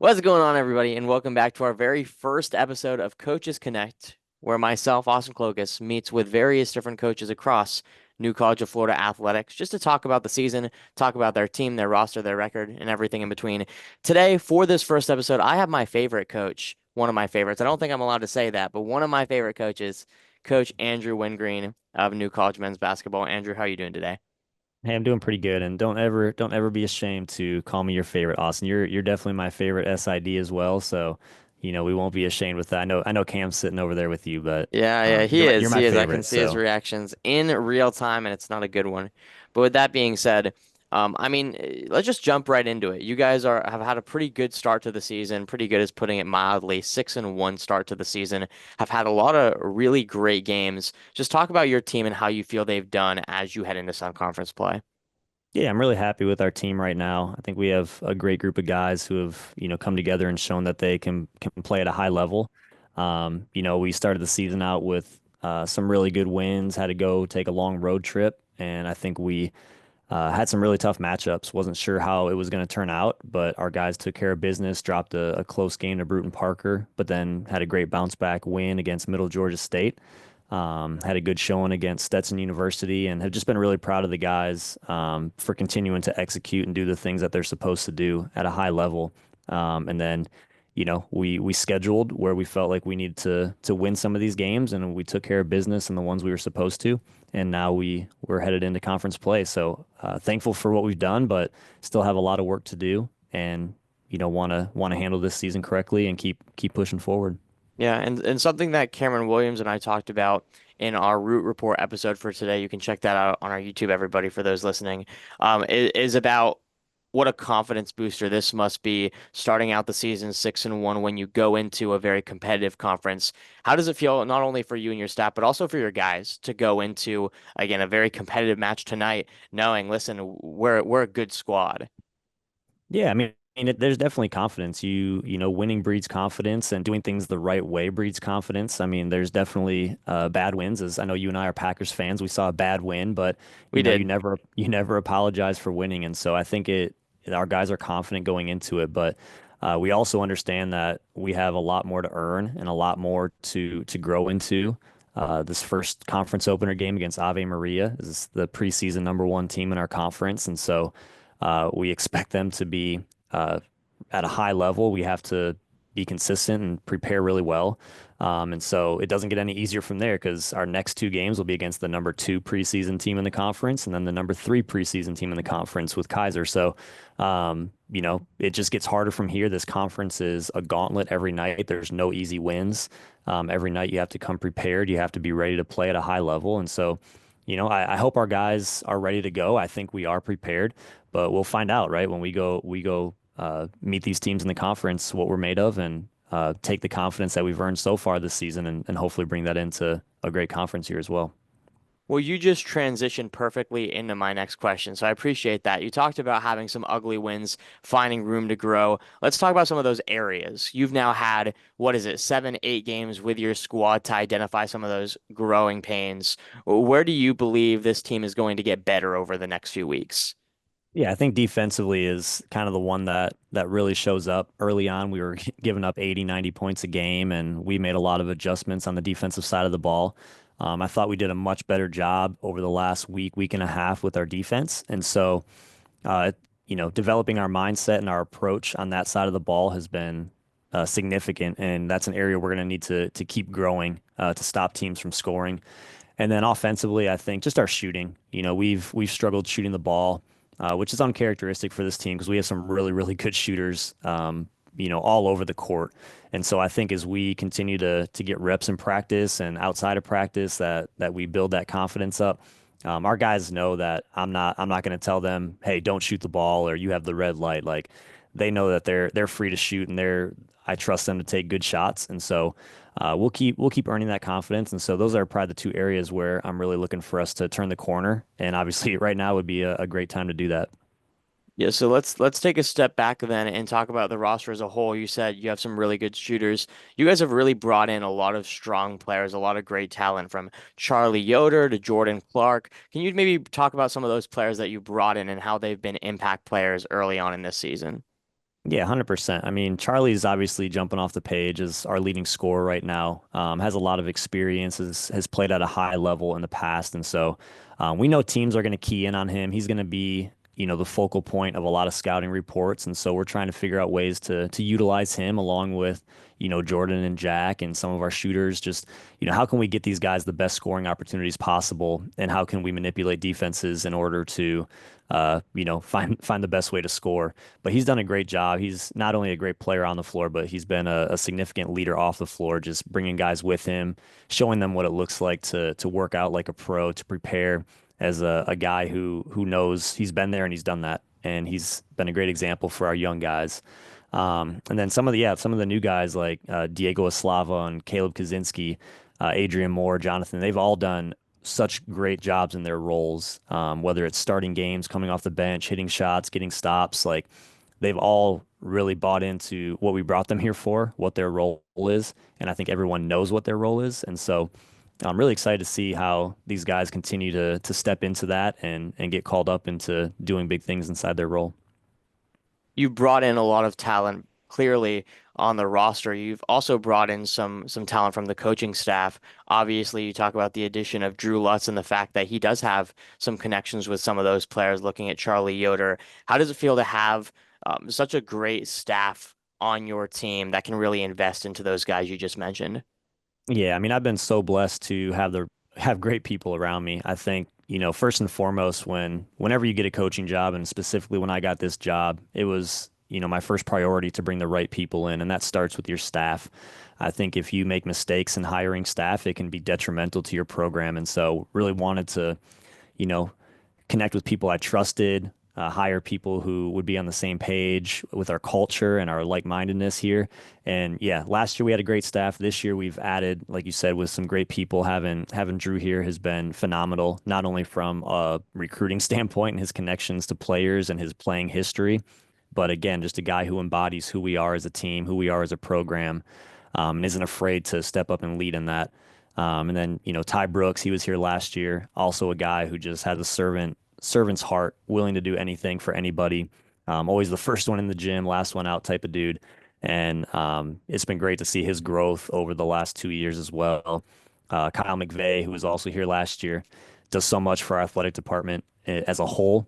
What's going on, everybody, and welcome back to our very first episode of Coaches Connect, where myself, Austin Klokus, meets with various different coaches across New College of Florida athletics just to talk about the season, talk about their team, their roster, their record, and everything in between. Today, for this first episode, I have my favorite coach, one of my favorites. I don't think I'm allowed to say that, but one of my favorite coaches, Coach Andrew Wingreen of New College men's basketball. Andrew, how are you doing today? Hey, I'm doing pretty good, and don't ever be ashamed to call me your favorite, Austin. You're definitely my favorite SID as well, so we won't be ashamed with that. I know Cam's sitting over there with you, but Yeah, he you're is. my He is. I can favorite. see his So reactions in real time, and it's not a good one. But with that being said, let's just jump right into it. You guys have had a pretty good start to the season. Pretty good is putting it mildly. 6-1 start to the season. Have had a lot of really great games. Just talk about your team and how you feel they've done as you head into some conference play. yeah, I'm really happy with our team right now. I think we have a great group of guys who have come together and shown that they can play at a high level. We started the season out with some really good wins. Had to go take a long road trip, and I think we had some really tough matchups. Wasn't sure how it was going to turn out, but our guys took care of business, dropped a close game to Bruton Parker, but then had a great bounce back win against Middle Georgia State. Had a good showing against Stetson University and have just been really proud of the guys for continuing to execute and do the things that they're supposed to do at a high level. And then, we scheduled where we felt like we needed to win some of these games, and we took care of business in the ones we were supposed to. And now we're headed into conference play. So thankful for what we've done, but still have a lot of work to do, and want to handle this season correctly and keep pushing forward. Yeah, and something that Cameron Williams and I talked about in our root report episode for today, you can check that out on our YouTube, everybody, for those listening, is about what a confidence booster this must be starting out the season 6-1 when you go into a very competitive conference. How does it feel not only for you and your staff, but also for your guys to go into, again, a very competitive match tonight, knowing, listen, we're a good squad. Yeah, I mean, there's definitely confidence. Winning breeds confidence, and doing things the right way breeds confidence. I mean, there's definitely bad wins. As I know you and I are Packers fans, we saw a bad win, but We you did. never apologize for winning. And so I think our guys are confident going into it, but we also understand that we have a lot more to earn and a lot more to grow into. This first conference opener game against Ave Maria is the preseason #1 team in our conference, and so. We expect them to be uh, at a high level. We have to be consistent and prepare really well. And so it doesn't get any easier from there because our next two games will be against the #2 preseason team in the conference and then the #3 preseason team in the conference with Kaiser. So, it just gets harder from here. This conference is a gauntlet every night. There's no easy wins. Every night you have to come prepared. You have to be ready to play at a high level. And so, I hope our guys are ready to go. I think we are prepared, but we'll find out, right? When we go meet these teams in the conference, what we're made of, and take the confidence that we've earned so far this season, and hopefully bring that into a great conference here as well. Well, you just transitioned perfectly into my next question, so I appreciate that. You talked about having some ugly wins, finding room to grow. Let's talk about some of those areas. You've now had, what is it, 7, 8 games with your squad to identify some of those growing pains. Where do you believe this team is going to get better over the next few weeks? Yeah, I think defensively is kind of the one that really shows up early on. We were giving up 80, 90 points a game, and we made a lot of adjustments on the defensive side of the ball. I thought we did a much better job over the last week and a half with our defense. And so, uh, developing our mindset and our approach on that side of the ball has been significant, and that's an area we're going to need to keep growing to stop teams from scoring. And then offensively, I think just our shooting. We've struggled shooting the ball, which is uncharacteristic for this team because we have some really good shooters, all over the court. And so I think as we continue to get reps in practice and outside of practice, that we build that confidence up. Our guys know that I'm not going to tell them, hey, don't shoot the ball or you have the red light. Like they know that they're free to shoot, and I trust them to take good shots. And so we'll keep earning that confidence. And so those are probably the two areas where I'm really looking for us to turn the corner. And obviously, right now would be a great time to do that. Yeah, so let's take a step back then and talk about the roster as a whole. You said you have some really good shooters. You guys have really brought in a lot of strong players, a lot of great talent from Charlie Yoder to Jordan Clark. Can you maybe talk about some of those players that you brought in and how they've been impact players early on in this season? Yeah, 100%. I mean, Charlie's obviously jumping off the page as our leading scorer right now. Has a lot of experience, has played at a high level in the past. And so we know teams are going to key in on him. He's going to be, the focal point of a lot of scouting reports. And so we're trying to figure out ways to utilize him along with, Jordan and Jack and some of our shooters. Just, how can we get these guys the best scoring opportunities possible? And how can we manipulate defenses in order to, find the best way to score? But he's done a great job. He's not only a great player on the floor, but he's been a significant leader off the floor, just bringing guys with him, showing them what it looks like to work out like a pro, to prepare as a guy who knows he's been there and he's done that. And he's been a great example for our young guys. And then some of the new guys like Diego Eslava and Caleb Kaczynski, Adrian Moore, Jonathan, they've all done such great jobs in their roles, whether it's starting games, coming off the bench, hitting shots, getting stops. Like they've all really bought into what we brought them here for, what their role is. And I think everyone knows what their role is. And so I'm really excited to see how these guys continue to step into that and get called up into doing big things inside their role. You brought in a lot of talent clearly on the roster. You've also brought in some talent from the coaching staff. Obviously, you talk about the addition of Drew Lutz and the fact that he does have some connections with some of those players, looking at Charlie Yoder. How does it feel to have such a great staff on your team that can really invest into those guys you just mentioned? Yeah, I mean, I've been so blessed to have great people around me. I think, first and foremost, whenever you get a coaching job, and specifically when I got this job, it was, my first priority to bring the right people in, and that starts with your staff. I think if you make mistakes in hiring staff, it can be detrimental to your program. And so really wanted to, you know, connect with people I trusted, hire people who would be on the same page with our culture and our like-mindedness here. And yeah, last year we had a great staff. This year we've added, like you said, with some great people. Having Drew here has been phenomenal, not only from a recruiting standpoint and his connections to players and his playing history, but again, just a guy who embodies who we are as a team, who we are as a program, and isn't afraid to step up and lead in that. And then, Ty Brooks, he was here last year, also a guy who just has a servant's heart, willing to do anything for anybody. Always the first one in the gym, last one out type of dude. And it's been great to see his growth over the last 2 years as well. Kyle McVeigh, who was also here last year, does so much for our athletic department as a whole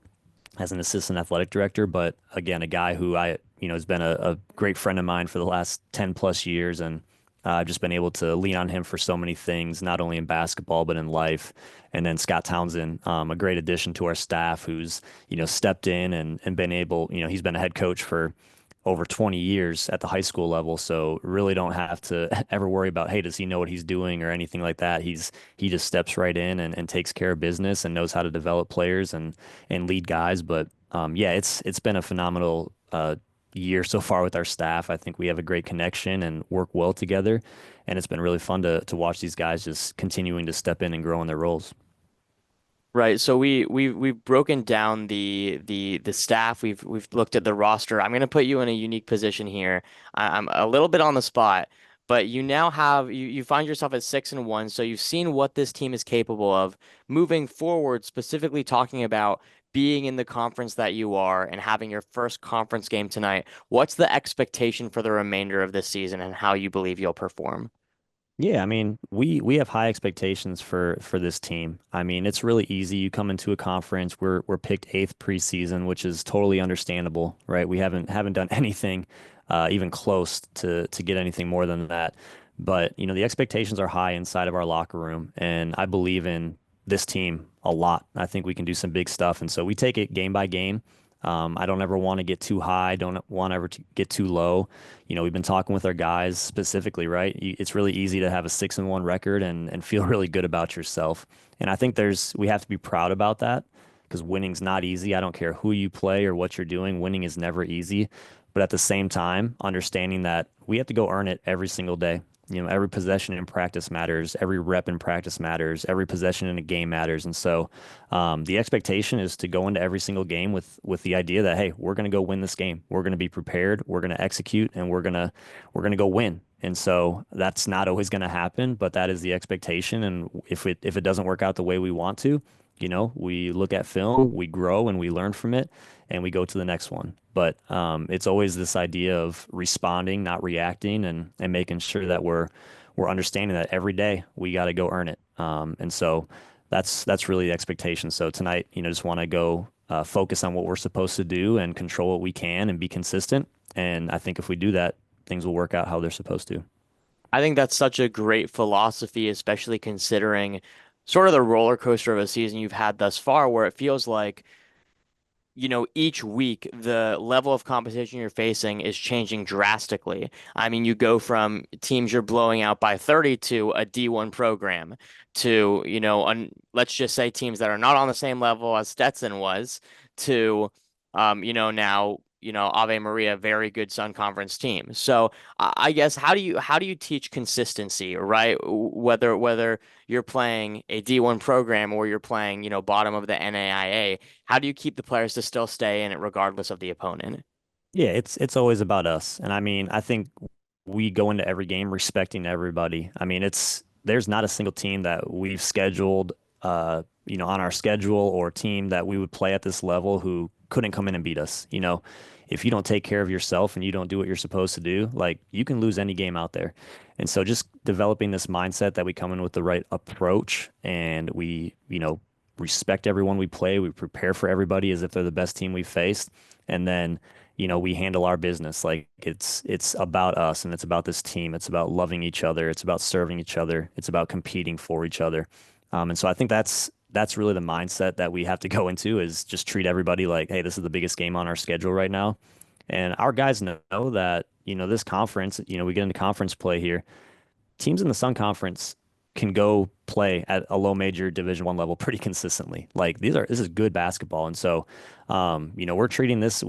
as an assistant athletic director, but again, a guy who has been a great friend of mine for the last 10 plus years. And I've just been able to lean on him for so many things, not only in basketball, but in life. And then Scott Townsend, a great addition to our staff who's, stepped in and been able, he's been a head coach for over 20 years at the high school level. So really don't have to ever worry about, hey, does he know what he's doing or anything like that? He just steps right in and takes care of business and knows how to develop players and lead guys. But yeah, it's been a phenomenal year so far with our staff. I think we have a great connection and work well together. And it's been really fun to watch these guys just continuing to step in and grow in their roles. Right. So we've broken down the staff. We've looked at the roster. I'm going to put you in a unique position here. I'm a little bit on the spot, but you now have you find yourself at 6-1. So you've seen what this team is capable of moving forward, specifically talking about being in the conference that you are and having your first conference game tonight. What's the expectation for the remainder of this season and how you believe you'll perform? Yeah, I mean, we have high expectations for this team. I mean, it's really easy. You come into a conference, we're picked eighth preseason, which is totally understandable, right? We haven't done anything even close to get anything more than that. But, the expectations are high inside of our locker room, and I believe in this team a lot. I think we can do some big stuff, and so we take it game by game. I don't ever want to get too high, don't want ever to get too low. We've been talking with our guys specifically, right? It's really easy to have a 6-1 record and feel really good about yourself. And I think we have to be proud about that because winning's not easy. I don't care who you play or what you're doing. Winning is never easy. But at the same time, understanding that we have to go earn it every single day. Every possession in practice matters. Every rep in practice matters. Every possession in a game matters. And so, the expectation is to go into every single game with the idea that, hey, we're going to go win this game. We're going to be prepared. We're going to execute, and we're going to go win. And so that's not always going to happen, but that is the expectation. And if it doesn't work out the way we want to, we look at film, we grow and we learn from it, and we go to the next one. But it's always this idea of responding, not reacting, and making sure that we're understanding that every day we got to go earn it. And so that's really the expectation. So tonight, just want to go focus on what we're supposed to do and control what we can and be consistent. And I think if we do that, things will work out how they're supposed to. I think that's such a great philosophy, especially considering sort of the roller coaster of a season you've had thus far, where it feels like each week the level of competition you're facing is changing drastically. I mean, you go from teams you're blowing out by 30 to a D1 program to, let's just say teams that are not on the same level as Stetson was to, now, Ave Maria, very good Sun Conference team. So I guess how do you teach consistency, right? Whether you're playing a D1 program or you're playing, bottom of the NAIA, how do you keep the players to still stay in it regardless of the opponent? Yeah, it's always about us. And I mean, I think we go into every game respecting everybody. I mean, it's there's not a single team that we've scheduled on our schedule or team that we would play at this level who couldn't come in and beat us. If you don't take care of yourself and you don't do what you're supposed to do, like you can lose any game out there. And so just developing this mindset that we come in with the right approach and we, respect everyone we play, we prepare for everybody as if they're the best team we've faced. And then we handle our business like it's about us and it's about this team. It's about loving each other. It's about serving each other. It's about competing for each other. And so I think that's really the mindset that we have to go into is just treat everybody like, hey, this is the biggest game on our schedule right now. And our guys know that, this conference, we get into conference play here teams in the Sun Conference can go play at a low major Division 1 level pretty consistently. Like this is good basketball, and so we're treating this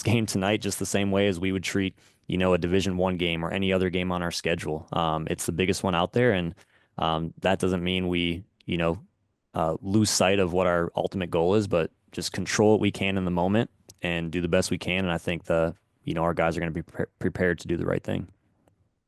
game tonight just the same way as we would treat a Division 1 game or any other game on our schedule. It's the biggest one out there, and that doesn't mean we lose sight of what our ultimate goal is, but just control what we can in the moment and do the best we can. And I think our guys are going to be prepared to do the right thing.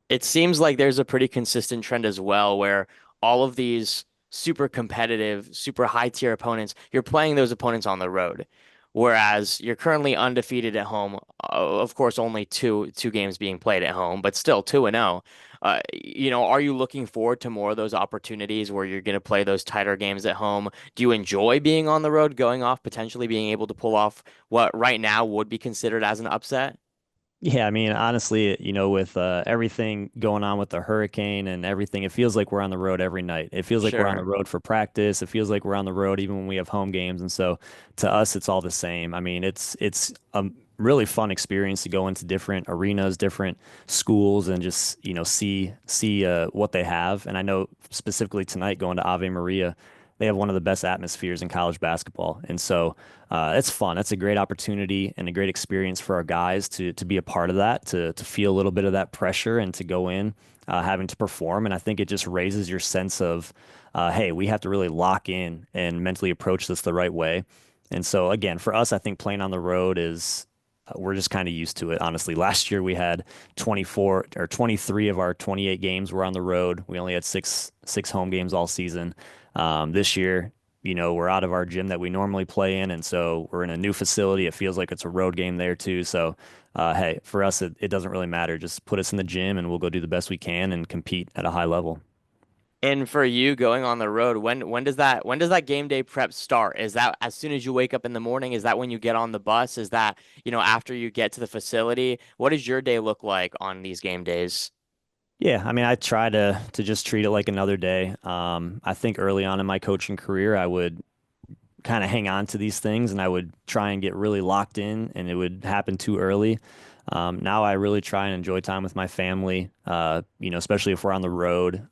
It seems like there's a pretty consistent trend as well where all of these super competitive, super high tier opponents, you're playing those opponents on the road. Whereas you're currently undefeated at home. Of course, only two games being played at home, but still 2-0. Are you looking forward to more of those opportunities where you're going to play those tighter games at home? Do you enjoy being on the road, going off, potentially being able to pull off what right now would be considered as an upset? Yeah, I mean, honestly, with everything going on with the hurricane and everything, it feels like we're on the road every night. It feels like we're on the Sure. road for practice. It feels like we're on the road even when we have home games. And so to us, it's all the same. I mean, it's a really fun experience to go into different arenas, different schools, and just, see what they have. And I know specifically tonight going to Ave Maria, they have one of the best atmospheres in college basketball. And so it's fun. That's a great opportunity and a great experience for our guys to be a part of that, to feel a little bit of that pressure and to go in having to perform. And I think it just raises your sense of, hey, we have to really lock in and mentally approach this the right way. And so again, for us, I think playing on the road is we're just kind of used to it. Honestly, last year we had 24 or 23 of our 28 games were on the road. We only had six home games all season. This year, we're out of our gym that we normally play in, and so we're in a new facility. It feels like it's a road game there too. So, hey, for us, it doesn't really matter. Just put us in the gym, and we'll go do the best we can and compete at a high level. And for you going on the road, when does that game day prep start? Is that as soon as you wake up in the morning? Is that when you get on the bus? Is that, after you get to the facility? What does your day look like on these game days? Yeah, I mean, I try to just treat it like another day. I think early on in my coaching career, I would kind of hang on to these things and I would try and get really locked in and it would happen too early. Now I really try and enjoy time with my family, especially if we're on the road.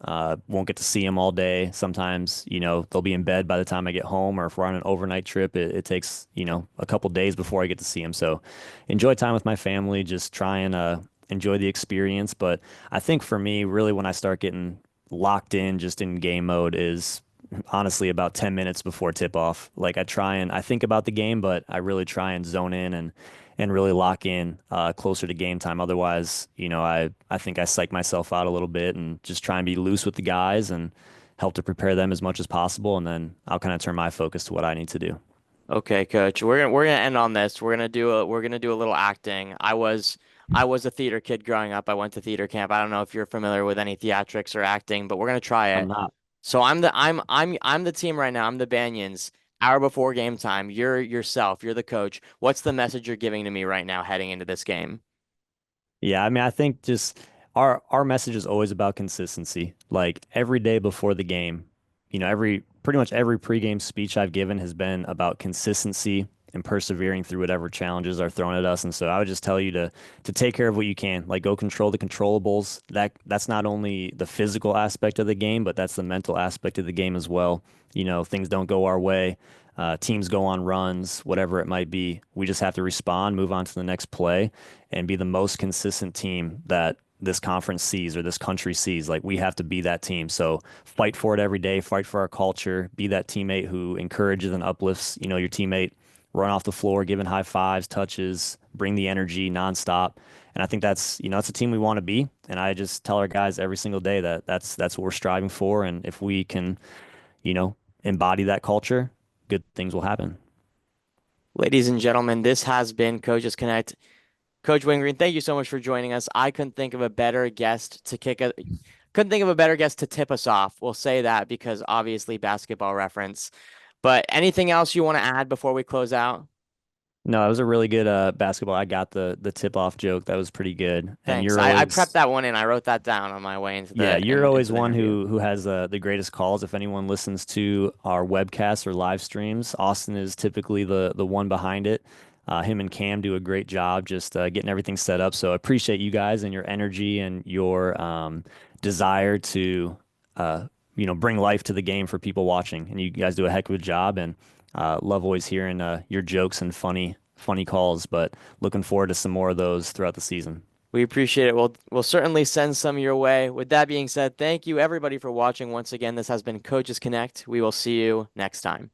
Won't get to see them all day. Sometimes, they'll be in bed by the time I get home, or if we're on an overnight trip, it takes, a couple days before I get to see them. So enjoy time with my family, just try and enjoy the experience. But I think for me, really, when I start getting locked in just in game mode is honestly about 10 minutes before tip off. Like I think about the game, but I really try and zone in and really lock in closer to game time. Otherwise, I think I psych myself out a little bit and just try and be loose with the guys and help to prepare them as much as possible, and then I'll kind of turn my focus to what I need to do. Okay, coach. We're gonna end on this. We're gonna do a little acting. I was a theater kid growing up. I went to theater camp. I don't know if you're familiar with any theatrics or acting, but we're gonna try I'm it. not. So I'm the team right now. I'm the Banyans. Hour before game time. You're yourself. You're the coach. What's the message you're giving to me right now heading into this game? Yeah, I mean, I think just our message is always about consistency. Like every day before the game, every pretty much every pregame speech I've given has been about consistency and persevering through whatever challenges are thrown at us. And so I would just tell you to take care of what you can. Like go control the controllables. That's not only the physical aspect of the game, but that's the mental aspect of the game as well. Things don't go our way. Teams go on runs, whatever it might be. We just have to respond, move on to the next play, and be the most consistent team that this conference sees or this country sees. Like we have to be that team. So fight for it every day, fight for our culture, be that teammate who encourages and uplifts, your teammate, run off the floor, giving high fives, touches, bring the energy nonstop. And I think that's a team we want to be. And I just tell our guys every single day that that's what we're striving for. And if we can, you know, embody that culture, good things will happen. Ladies and gentlemen, this has been Coaches Connect. Coach Wingreen, thank you so much for joining us. I couldn't think of a better guest to couldn't think of a better guest to tip us off. We'll say that because obviously basketball reference. But anything else you want to add before we close out? No, it was a really good basketball. I got the tip off joke. That was pretty good. And Thanks. you're I prepped always that one in. I wrote that down on my way into Yeah, the you're always into the one interview. who has the greatest calls. If anyone listens to our webcasts or live streams, Austin is typically the one behind it. Him and Cam do a great job just getting everything set up. So I appreciate you guys and your energy and your desire to bring life to the game for people watching. And you guys do a heck of a job. And love always hearing your jokes and funny calls. But looking forward to some more of those throughout the season. We appreciate it. We'll certainly send some your way. With that being said, thank you everybody for watching once again. This has been Coaches Connect. We will see you next time.